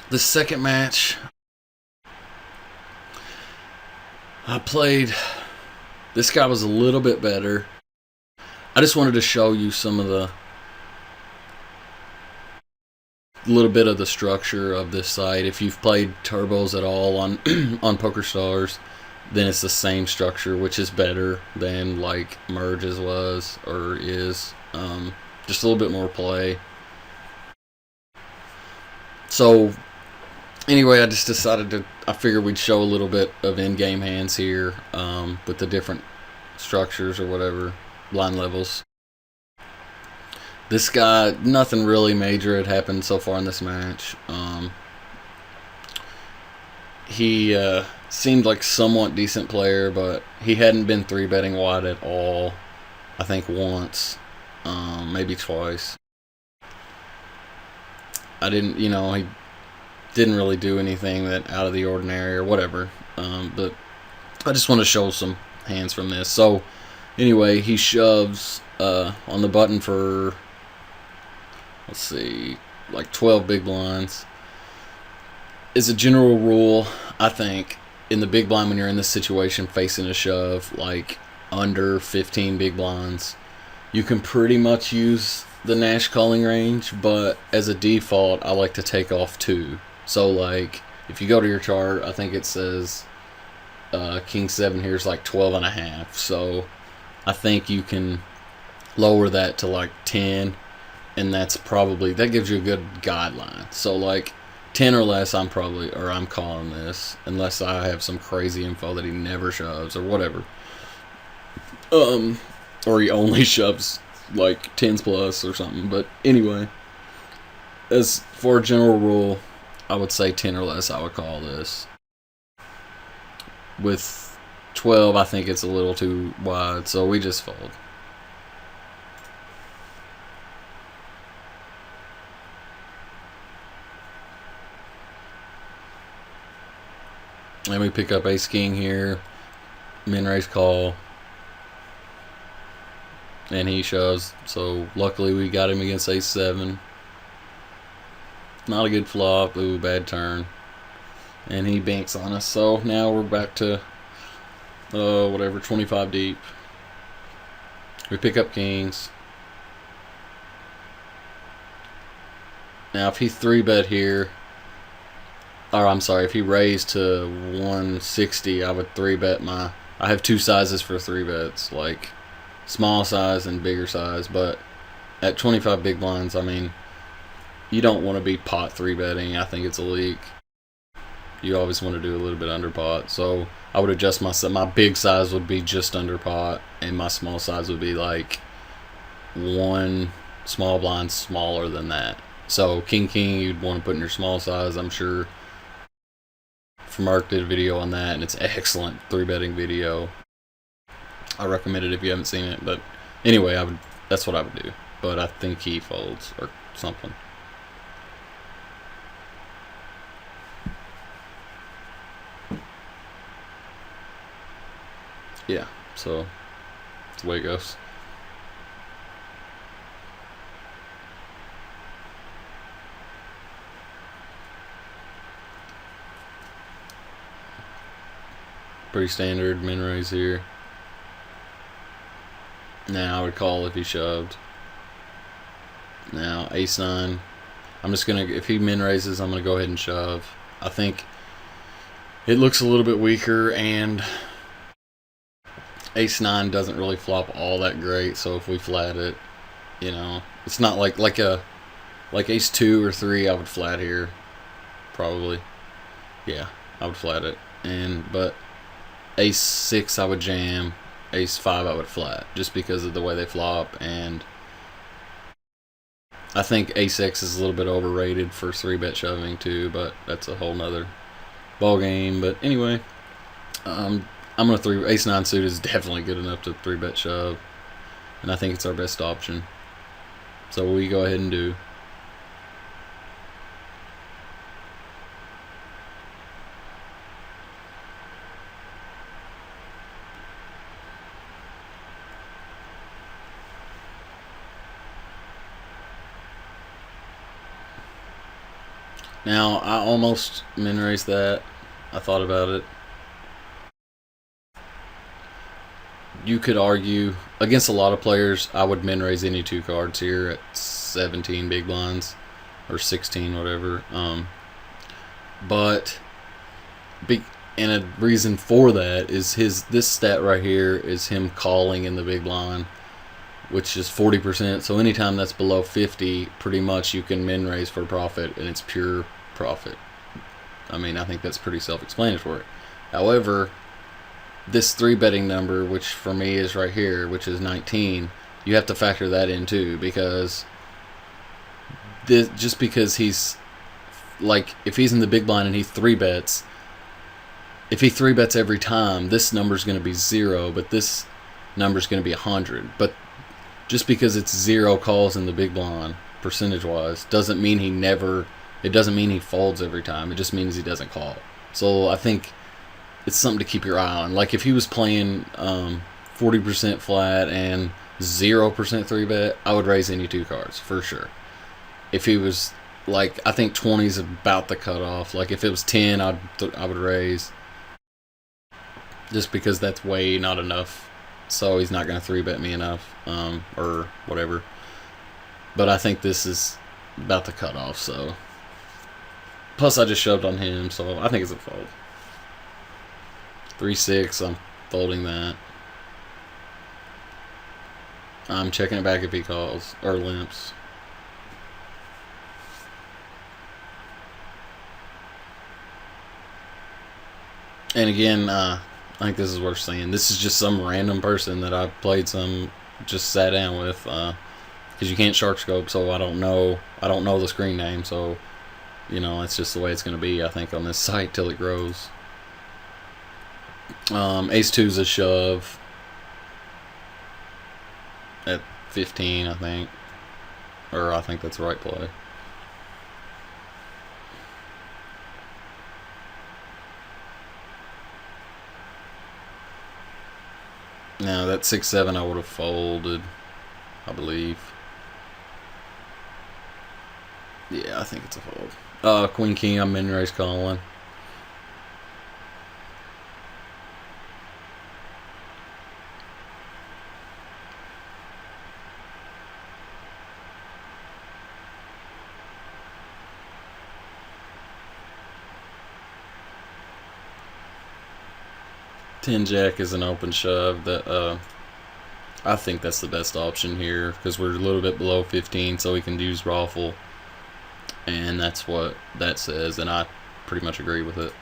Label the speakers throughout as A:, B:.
A: The second match, I played. This guy was a little bit better. I just wanted to show you some of the little bit of the structure of this site. If you've played turbos at all on on PokerStars, then it's the same structure, which is better than like Merge's was or is. Just a little bit more play. So anyway, I just decided to. I figured we'd show a little bit of in-game hands here with the different structures or whatever line levels. This guy, nothing really major had happened so far in this match. He seemed like somewhat decent player, but he hadn't been 3-betting wide at all. I think once, maybe twice. I didn't, he didn't really do anything that out of the ordinary or whatever. But I just want to show some hands from this. So anyway, he shoves on the button for, let's see, like 12 big blinds. As a general rule, I think in the big blind when you're in this situation facing a shove, like under 15 big blinds, you can pretty much use the Nash calling range, but as a default, I like to take off 2. So like if you go to your chart, I think it says King 7 here is like 12 and a half. So I think you can lower that to like 10, and that gives you a good guideline. So like 10 or less, I'm calling this, unless I have some crazy info that he never shoves or whatever. Or he only shoves like 10s plus or something. But anyway, as for a general rule, I would say 10 or less, I would call this. With 12, I think it's a little too wide, so we just fold. And we pick up ace king here, min raise call, and he shoves. So luckily we got him against ace 7. Not a good flop. Ooh, bad turn, and he banks on us. So now we're back to 25 deep. We pick up kings. Now if he 3-bet here, or I'm sorry, if he raised to 160, I would 3-bet I have 2 sizes for 3-bets, like small size and bigger size, but at 25 big blinds, I mean, you don't want to be pot 3-betting. I think it's a leak. You always want to do a little bit under pot. So I would adjust my big size would be just under pot, and my small size would be like 1 small blind smaller than that. So king you'd want to put in your small size. I'm sure Mark did a video on that, and it's an excellent 3-betting video. I recommend it if you haven't seen it. But anyway, that's what I would do. But I think he folds or something. Yeah, so that's the way it goes. Pretty standard min raise here. Now I would call if he shoved. Now ace 9. I'm just gonna, if he min raises, I'm gonna go ahead and shove. I think it looks a little bit weaker, and ace 9 doesn't really flop all that great. So if we flat it, it's not like ace 2 or 3. I would flat here, probably. Yeah, I would flat it, but ace 6 I would jam, ace 5 I would flat, just because of the way they flop. And I think ace X is a little bit overrated for 3-bet shoving too, but that's a whole nother ball game. But anyway, I'm gonna ace 9 suit is definitely good enough to 3-bet shove, and I think it's our best option. So we go ahead and do. Now, I almost min raised that. I thought about it. You could argue against a lot of players. I would min raise any 2 cards here at 17 big blinds or 16, whatever. But and a reason for that is this stat right here is him calling in the big blind, which is 40%. So anytime that's below 50, pretty much you can min raise for profit, and it's pure profit. I mean, I think that's pretty self-explanatory. However, this 3-betting number, which for me is right here, which is 19, you have to factor that in too, because just because he's like, if he's in the big blind and he 3-bets, if he 3-bets every time, this number's going to be 0, but this number's going to be 100. But just because it's 0 calls in the big blind, percentage-wise, doesn't mean it doesn't mean he folds every time. It just means he doesn't call. So I think it's something to keep your eye on. Like if he was playing 40% flat and 0% 3-bet, I would raise any 2 cards for sure. If he was like, I think 20 is about the cutoff. Like if it was 10, I would raise, just because that's way not enough. So he's not going to 3-bet me enough, or whatever. But I think this is about the cutoff. So plus I just shoved on him, so I think it's a fold. 3-6, I'm folding that. I'm checking it back if he calls or limps. And again, I think this is worth saying. This is just some random person that I played just sat down with, because you can't shark scope, so I don't know the screen name, so that's just the way it's going to be, I think, on this site till it grows. Ace 2's a shove at 15, I think, or I think that's the right play. Now that 6-7 I would have folded, I believe. Yeah, I think it's a fold. Queen King, I'm min raise calling. Ten Jack is an open shove. That I think that's the best option here, because we're a little bit below 15, so we can use Raffle, and that's what that says, and I pretty much agree with it.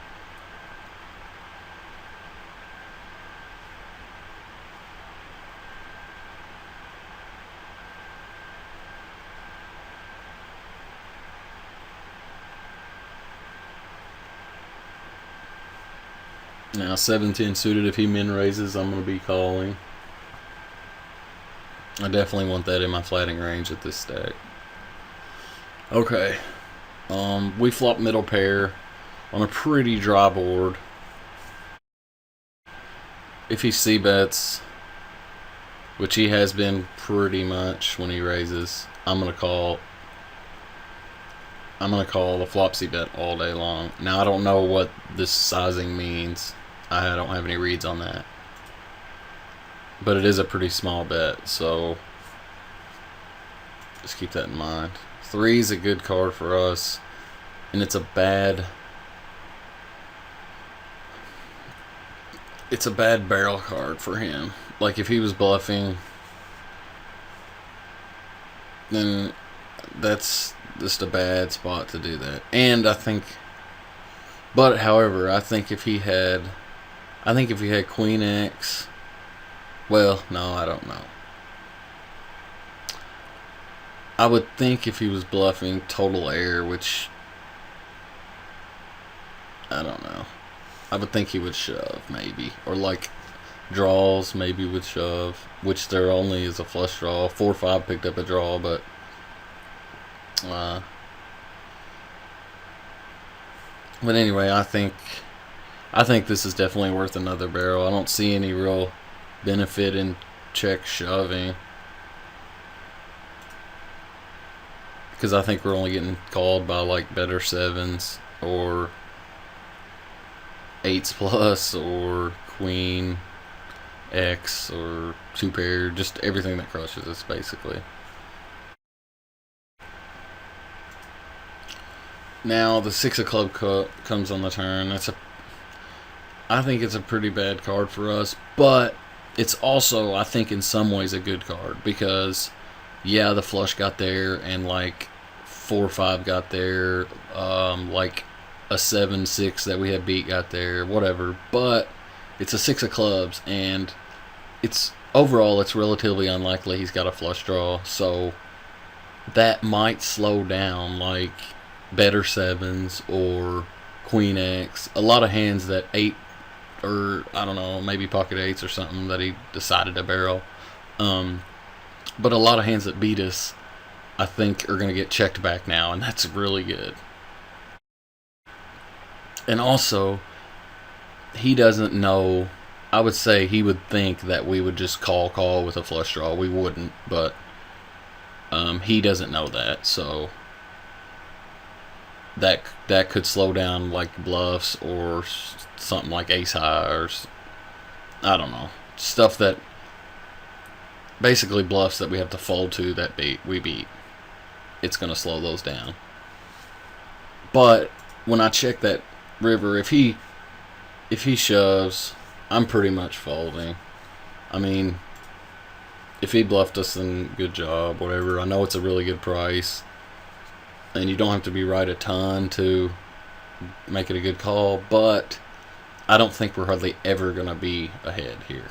A: Now 7-10 suited, if he min raises, I'm going to be calling. I definitely want that in my flatting range at this stack. Okay. We flop middle pair on a pretty dry board. If he c-bets, which he has been pretty much when he raises, I'm going to call the flop c-bet all day long. Now I don't know what this sizing means. I don't have any reads on that. But it is a pretty small bet, so just keep that in mind. 3 is a good card for us, and it's a bad barrel card for him. Like if he was bluffing, then that's just a bad spot to do that. And I think, but however, I think if he had Queen X, well, no, I don't know. I would think if he was bluffing total air, which I don't know, I would think he would shove maybe, or like draws maybe would shove, which there only is a flush draw. 4-5 picked up a draw, but anyway, I think this is definitely worth another barrel. I don't see any real benefit in check shoving, because I think we're only getting called by like better sevens or eights plus or queen X or two pair, just everything that crushes us basically. Now the six of club comes on the turn. I think it's a pretty bad card for us, but it's also, I think, in some ways a good card because, yeah, the flush got there and like 4-5 got there, like a 7-6 that we had beat got there, whatever. But it's a six of clubs, and it's overall it's relatively unlikely he's got a flush draw, so that might slow down like better sevens or queen X. A lot of hands that eight, or I don't know, maybe pocket eights or something that he decided to barrel. But a lot of hands that beat us, I think, are going to get checked back now, and that's really good. And also, he doesn't know. I would say he would think that we would just call with a flush draw. We wouldn't, but he doesn't know that, so that could slow down like bluffs or something like ace high, or I don't know, stuff that basically bluffs that we have to fold to that we beat. It's going to slow those down. But when I check that river, if he shoves, I'm pretty much folding. I mean, if he bluffed us, then good job, whatever. I know it's a really good price, and you don't have to be right a ton to make it a good call, but I don't think we're hardly ever going to be ahead here.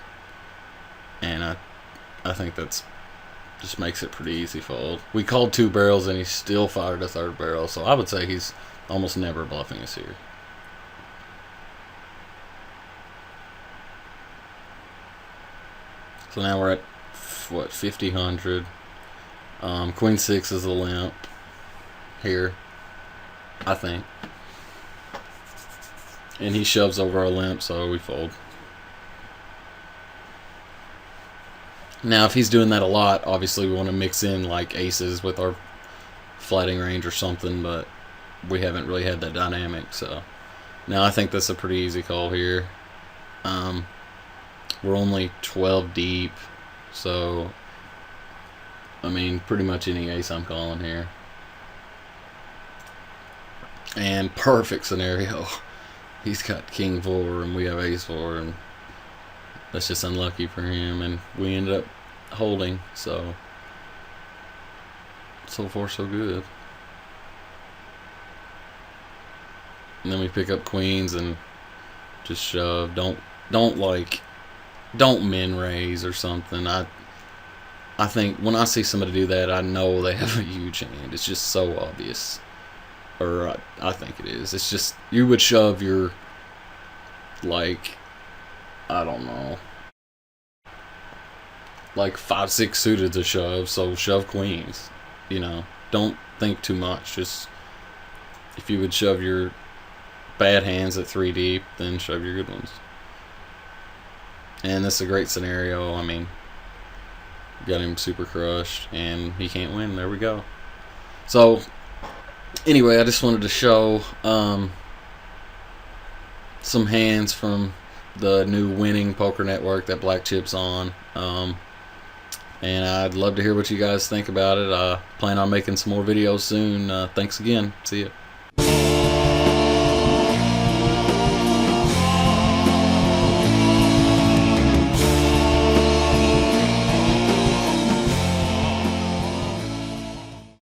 A: And I think that's just makes it pretty easy fold. We called 2 barrels and he still fired a 3rd barrel, so I would say he's almost never bluffing us here. So now we're at, what, 50, 100. Queen 6 is a limp here, I think. And he shoves over our limp, so we fold. Now, if he's doing that a lot, obviously we want to mix in like aces with our flatting range or something, but we haven't really had that dynamic. So now I think that's a pretty easy call here. We're only 12 deep, so I mean pretty much any ace I'm calling here. And perfect scenario, he's got king 4 and we have ace 4, and that's just unlucky for him, and we ended up holding, so far so good. And then we pick up queens and just shove. Don't min raise or something. I think when I see somebody do that, I know they have a huge hand. It's just so obvious, or I think it is. It's just, you would shove your, like, I don't know, like 5-6 suited to shove, so shove queens. You know, don't think too much. Just, if you would shove your bad hands at 3 deep, then shove your good ones. And this is a great scenario. I mean, got him super crushed, and he can't win. There we go. So, anyway, I just wanted to show some hands from the new winning poker network that Black Chip's on. And I'd love to hear what you guys think about it. I plan on making some more videos soon. Thanks again. See ya.